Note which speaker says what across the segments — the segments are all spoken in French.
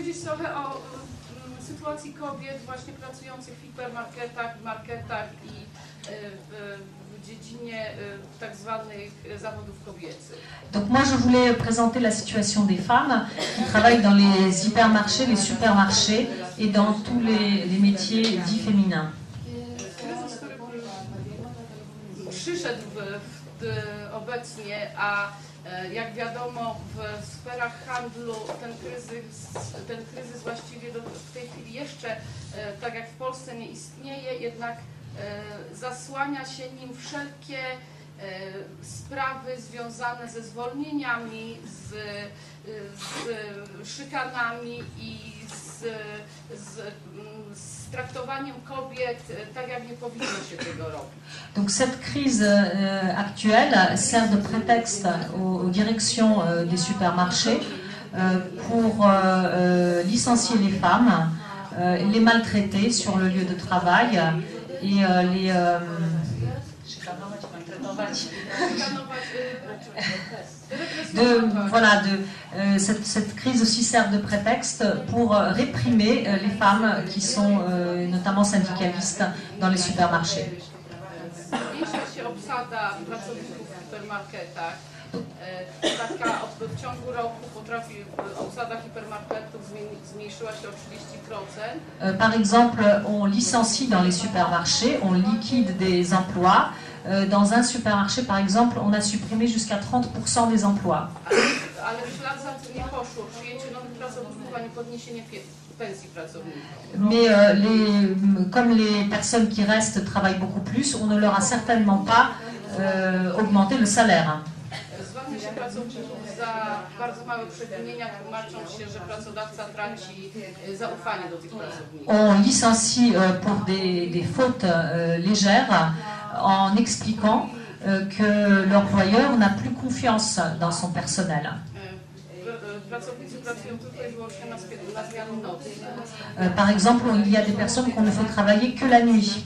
Speaker 1: powiedzieć trochę o sytuacji kobiet właśnie pracujących w hipermarketach, marketach i w dziedzinie tak zwanych zawodów kobiecych.
Speaker 2: Donc moi je voulais présenter la situation des femmes qui travaillent dans les hypermarchés, les supermarchés et dans tous les métiers dits féminins.
Speaker 1: Kryzys, który przyszedł obecnie, a jak wiadomo w sferach handlu ten kryzys właściwie w tej chwili jeszcze, tak jak w Polsce, nie istnieje, jednak zasłania się nim wszelkie sprawy związane ze zwolnieniami, z szykanami i z traktowaniem kobiet tak, jak nie powinno się tego robić.
Speaker 2: Donc cette crise actuelle sert de prétexte aux directions des supermarchés pour licencier les femmes, les maltraiter sur le lieu de travail et cette crise aussi sert de prétexte pour réprimer les femmes qui sont notamment syndicalistes dans les supermarchés.
Speaker 1: W ciągu roku obsada hipermarketów zmniejszyła się o 30%.
Speaker 2: Par exemple, on licencie dans les supermarchés, on liquide des emplois. Dans un supermarché, par exemple, on a supprimé jusqu'à 30% des emplois.
Speaker 1: Ale w ślad za tym nie poszło przyjęcie nowych pracowników, ani podniesienie pensji pracowników.
Speaker 2: Mais comme les personnes qui restent travaillent beaucoup plus, on ne leur a certainement pas augmenté le salaire.
Speaker 1: Zwalnia się pracowników za bardzo małe przewinienia, tłumacząc się, że pracodawca traci zaufanie do tych pracowników.
Speaker 2: On licencie pour des fautes légères en expliquant que l'employeur n'a plus confiance dans son personnel. Par exemple, il y a des personnes qu'on ne fait travailler que la nuit.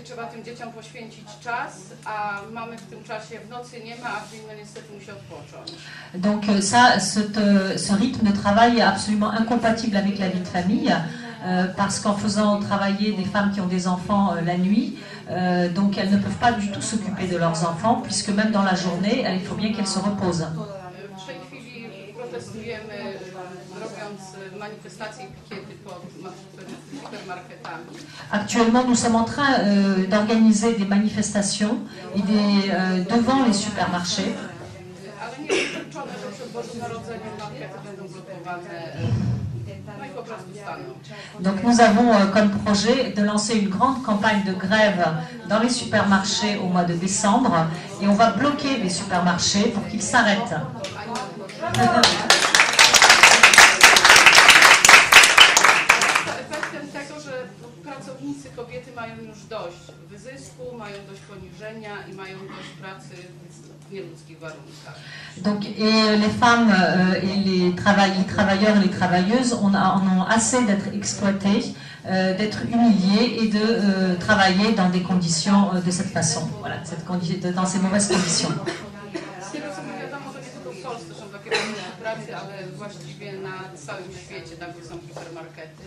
Speaker 1: Trzeba tym dzieciom poświęcić czas, a mamy w tym czasie w nocy nie ma, a w dzień niestety musi odpocząć.
Speaker 2: Donc ça, ce rythme de travail est absolument incompatible avec la vie de famille, parce qu'en faisant travailler des femmes qui ont des enfants la nuit, donc elles ne peuvent pas du tout s'occuper de leurs enfants, puisque même dans la journée, il faut bien qu'elles se reposent. Actuellement, nous sommes en train d'organiser des manifestations devant les supermarchés. Donc nous avons comme projet de lancer une grande campagne de grève dans les supermarchés au mois de décembre et on va bloquer les supermarchés pour qu'ils s'arrêtent.
Speaker 1: Kobiety mają już dość wyzysku, mają dość poniżenia i mają dość pracy w nieludzkich warunkach.
Speaker 2: Donc, et les femmes et les travailleurs et les travailleuses en ont assez d'être exploités, d'être humiliés et de travailler dans des conditions de cette façon, voilà, dans ces mauvaises conditions.
Speaker 1: Z tego co mi wiadomo, to nie tylko w Polsce są takie warunki pracy, ale właściwie na całym świecie, tam gdzie są hipermarkety.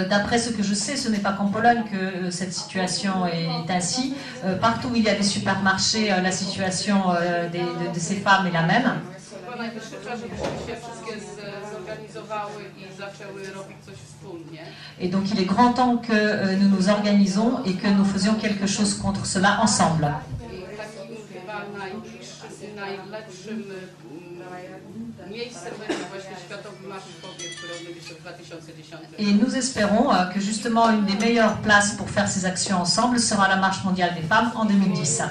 Speaker 2: D'après ce que je sais, ce n'est pas qu'en Pologne que cette situation est ainsi. Partout où il y a des supermarchés, la situation de ces femmes est la même. Et donc il est grand temps que nous nous organisons et que nous faisions quelque chose contre cela ensemble. Et nous espérons que justement une des meilleures places pour faire ces actions ensemble sera la Marche mondiale des femmes en 2010.